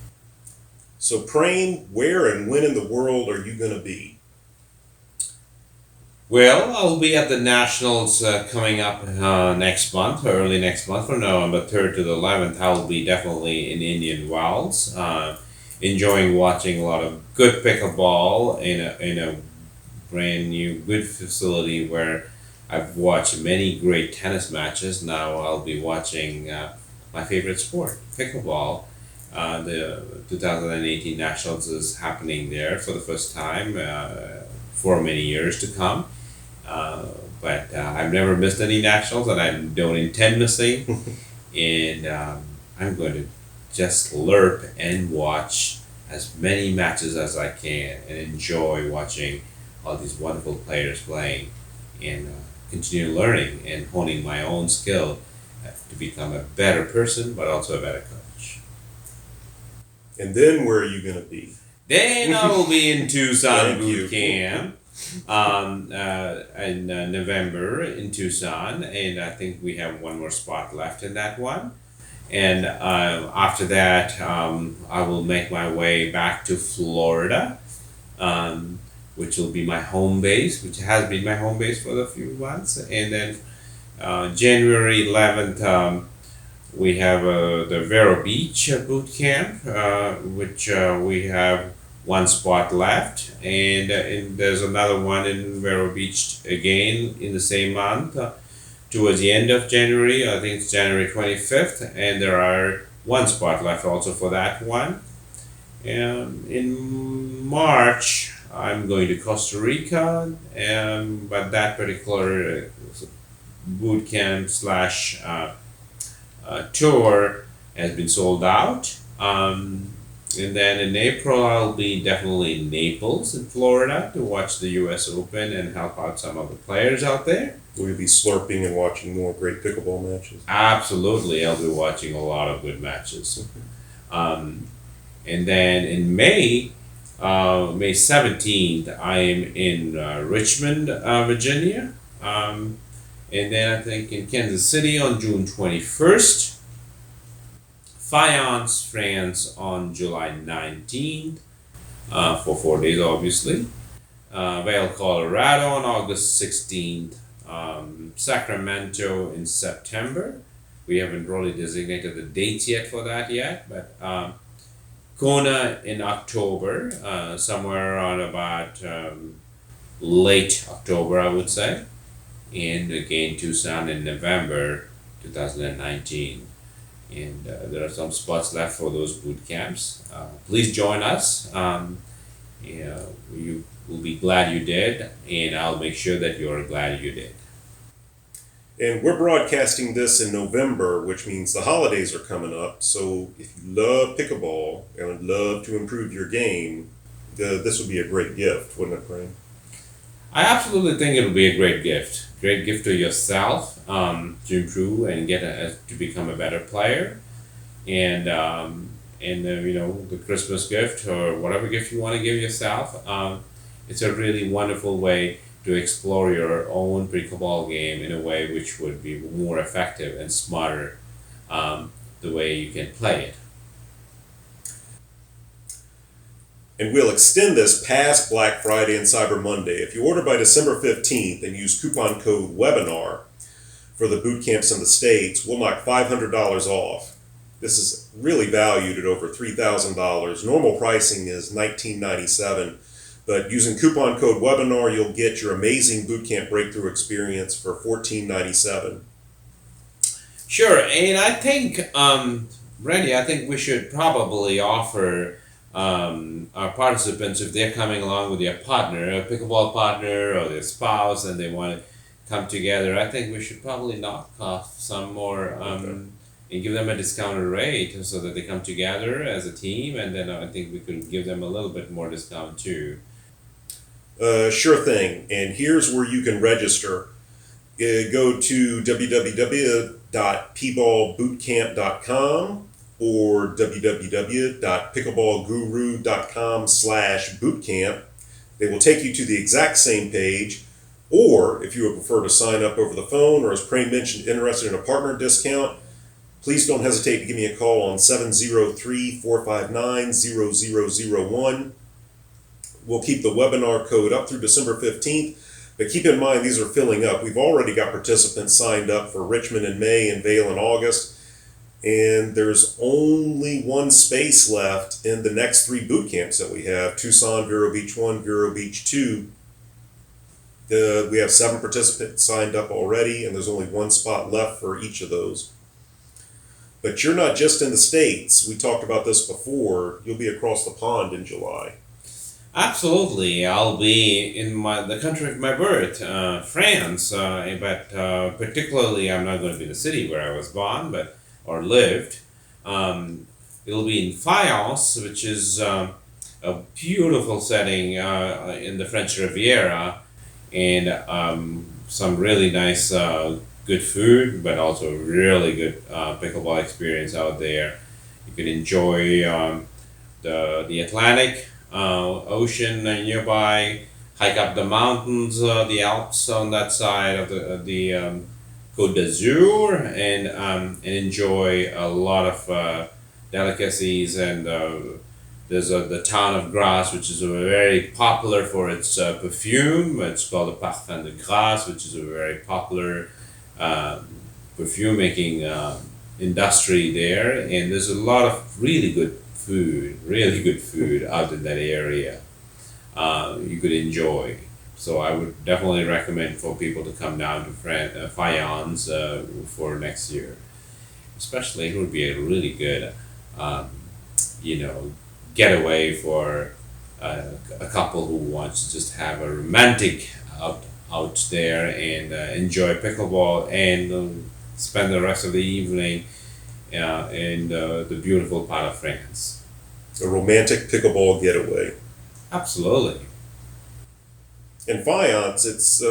so Prane, where and when in the world are you going to be? Well, I'll be at the Nationals coming up next month, or early next month, from November 3rd to the 11th. I'll be definitely in Indian Wells, enjoying watching a lot of good pickleball in a brand new good facility where I've watched many great tennis matches. Now I'll be watching my favorite sport, pickleball. The 2018 Nationals is happening there for the first time for many years to come. But I've never missed any nationals, and I don't intend missing. And I'm going to just lerp and watch as many matches as I can and enjoy watching all these wonderful players playing, and continue learning and honing my own skill to become a better person, but also a better coach. And then where are you going to be? Then I will be in Tucson Thank boot you. camp in November in Tucson, and I think we have one more spot left in that one. And after that, I will make my way back to Florida, which will be my home base, which has been my home base for a few months. And then January 11th, we have the Vero Beach boot camp, which we have one spot left, and there's another one in Vero Beach again in the same month, towards the end of January. I think it's January 25th, and there are one spot left also for that one. And in March, I'm going to Costa Rica, but that particular boot camp slash tour has been sold out. And then in April, I'll be definitely in Naples in Florida to watch the US Open and help out some of the players out there. Will you be slurping and watching more great pickleball matches? Absolutely, I'll be watching a lot of good matches. And then in May 17th, I am in Richmond, Virginia. And then I think in Kansas City on June 21st. Fayence, France on July 19th, for 4 days obviously. Vail, Colorado on August 16th. Sacramento in September. We haven't really designated the dates yet for that yet, but Kona in October, somewhere around about late October, I would say. And again, Tucson in November 2019. And there are some spots left for those boot camps. Please join us. You will be glad you did, and I'll make sure that you're glad you did. And we're broadcasting this in November, which means the holidays are coming up. So if you love pickleball and would love to improve your game, this would be a great gift, wouldn't it, Prane? I absolutely think it'll be a great gift. Great gift to yourself to improve and get to become a better player, and the Christmas gift or whatever gift you want to give yourself. It's a really wonderful way to explore your own pickleball game in a way which would be more effective and smarter, the way you can play it. And we'll extend this past Black Friday and Cyber Monday. If you order by December 15th and use coupon code WEBINAR for the boot camps in the States, we'll knock $500 off. This is really valued at over $3,000. Normal pricing is $19.97, but using coupon code WEBINAR, you'll get your amazing boot camp breakthrough experience for $14.97. Sure, and I think, Randy, I think we should probably offer our participants, if they're coming along with their partner, a pickleball partner or their spouse, and they want to come together, I think we should probably knock off some more and give them a discounted rate so that they come together as a team, and then I think we could give them a little bit more discount too. Sure thing. And here's where you can register. Go to www.pballbootcamp.com or www.pickleballguru.com/bootcamp. They will take you to the exact same page. Or if you would prefer to sign up over the phone, or as Prem mentioned, interested in a partner discount, please don't hesitate to give me a call on 703-459-0001. We'll keep the webinar code up through December 15th, but keep in mind these are filling up. We've already got participants signed up for Richmond in May and Vail in August, and there's only one space left in the next 3 boot camps that we have: Tucson, Vero Beach 1, Vero Beach 2. We have 7 participants signed up already, and there's only 1 spot left for each of those. But you're not just in the States. We talked about this before. You'll be across the pond in July. Absolutely, I'll be in the country of my birth, France. But particularly, I'm not going to be in the city where I was born, or lived. It'll be in Fayence, which is a beautiful setting in the French Riviera, and some really nice, good food, but also really good pickleball experience out there. You can enjoy the Atlantic Ocean nearby, hike up the mountains, the Alps on that side of the Côte d'Azur, and enjoy a lot of delicacies. And there's the town of Grasse, which is very popular for its perfume. It's called the Parfum de Grasse, which is a very popular perfume making industry there. And there's a lot of really good food out in that area you could enjoy. So I would definitely recommend for people to come down to Fayence for next year. Especially, it would be a really good, getaway for a couple who wants to just have a romantic out there and enjoy pickleball and spend the rest of the evening in the beautiful part of France. A romantic pickleball getaway. Absolutely. In Fayence, it's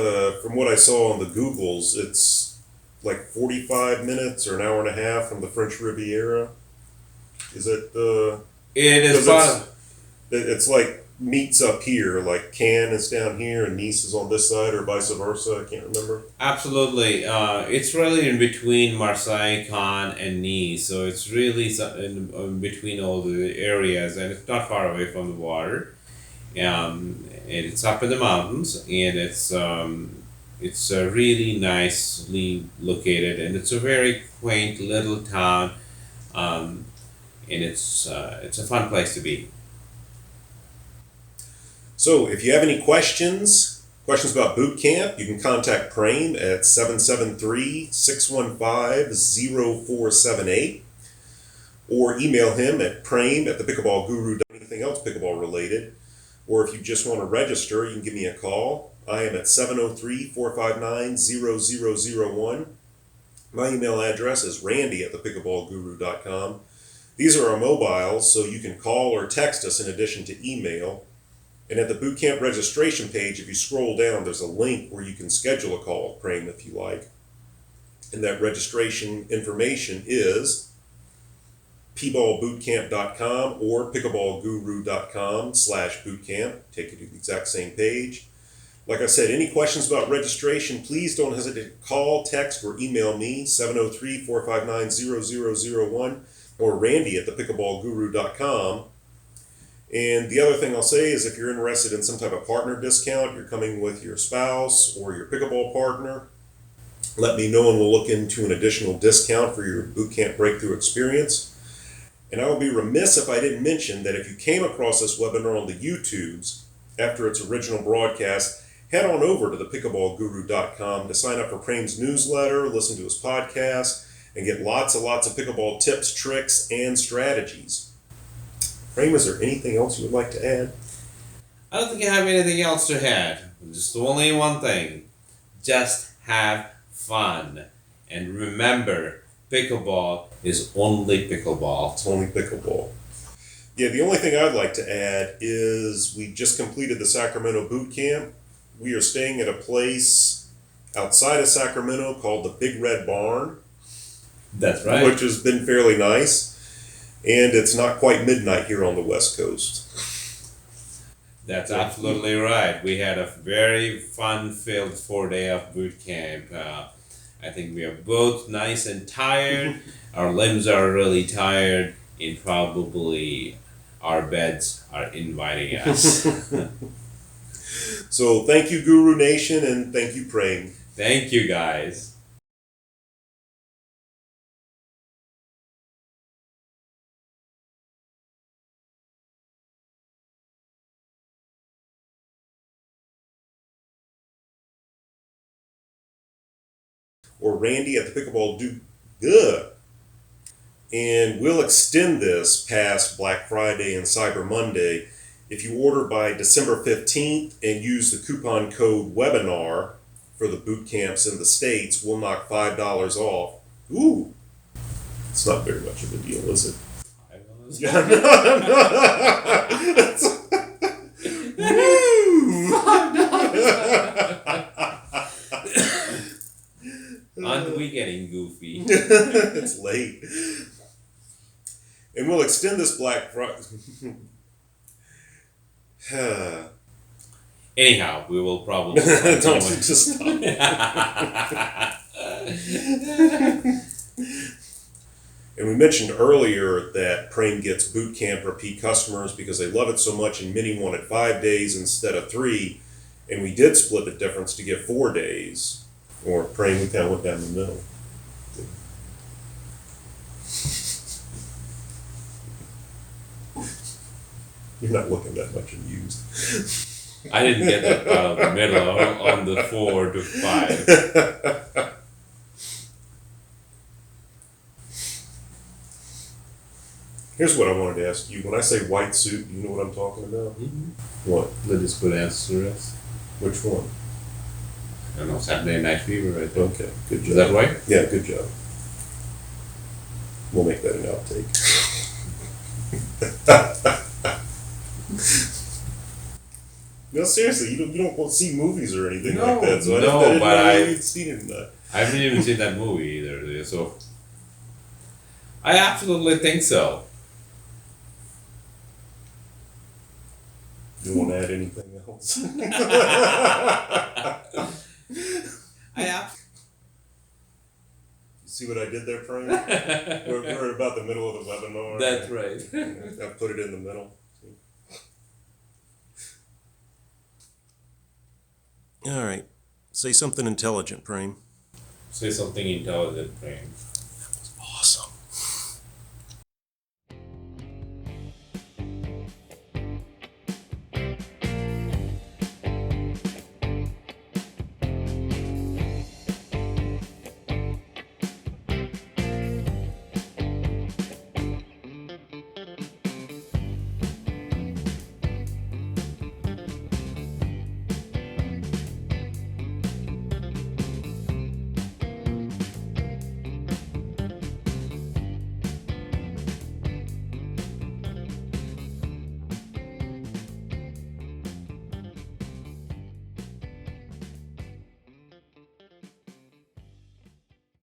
from what I saw on the Googles, it's like 45 minutes or an hour and a half from the French Riviera. Is it? It is. It's like meets up here, like Cannes is down here and Nice is on this side, or vice versa. I can't remember. Absolutely. It's really in between Marseille, Cannes, and Nice, so it's really in between all the areas, and it's not far away from the water. And it's up in the mountains, and it's really nicely located, and it's a very quaint little town, and it's a fun place to be. So if you have any questions about boot camp, you can contact Prem at 773-615-0478 or email him at prem@thepickleballguru. Anything else pickleball related. Or if you just want to register, you can give me a call. I am at 703-459-0001. My email address is randy@thepickleballguru.com. These are our mobiles, so you can call or text us in addition to email. And at the boot camp registration page, if you scroll down, there's a link where you can schedule a call with Prem if you like. And that registration information is pballbootcamp.com or pickleballguru.com/bootcamp. Take you to the exact same page. Like I said, any questions about registration, please don't hesitate to call, text, or email me, 703-459-0001 or randy@thepickleballguru.com. And the other thing I'll say is if you're interested in some type of partner discount, you're coming with your spouse or your pickleball partner, let me know and we'll look into an additional discount for your bootcamp breakthrough experience. And I would be remiss if I didn't mention that if you came across this webinar on the YouTubes after its original broadcast, head on over to thepickleballguru.com to sign up for Prem's newsletter, listen to his podcast, and get lots of pickleball tips, tricks, and strategies. Prem, is there anything else you would like to add? I don't think I have anything else to add. Just only one thing. Just have fun. And remember, pickleball is only pickleball. It's only pickleball. Yeah, the only thing I'd like to add is we just completed the Sacramento boot camp. We are staying at a place outside of Sacramento called the Big Red Barn, That's right. which has been fairly nice. And it's not quite midnight here on the West Coast. That's absolutely right. We had a very fun-filled 4 day of boot camp. I think we are both nice and tired. Our limbs are really tired, and probably our beds are inviting us. So thank you, Guru Nation, and thank you, Prem. Thank you, guys. Or Randy at the Pickleball do good. And we'll extend this past Black Friday and Cyber Monday. If you order by December 15th and use the coupon code webinar for the boot camps in the States, we'll knock $5 off. Ooh, it's not very much of a deal, is it? Aren't we getting goofy? It's late. And we'll extend this Black Friday. Anyhow, we will probably. Don't just stop. And we mentioned earlier that Prem gets boot camp repeat customers because they love it so much, and many wanted 5 days instead of 3. And we did split the difference to give 4 days. Or Prem, we kind of went down the middle. You're not looking that much amused. I didn't get that part of the middle on the 4 to 5. Here's what I wanted to ask you. When I say white suit, do you know what I'm talking about? Mm-hmm. What? Let us put answer to us. Which one? I don't know, Saturday Night Fever, I think. Okay, good job. Is that right? Yeah, good job. We'll make that an outtake. No, seriously, you don't see movies or anything like that, so I didn't know you'd seen it in that. I haven't even seen that movie either, so I absolutely think so. You want to add anything else? You see what I did there, Frank? We're at about the middle of the webinar. That's right. I put it in the middle. All right. Say something intelligent, Prem. Say something intelligent, Prem.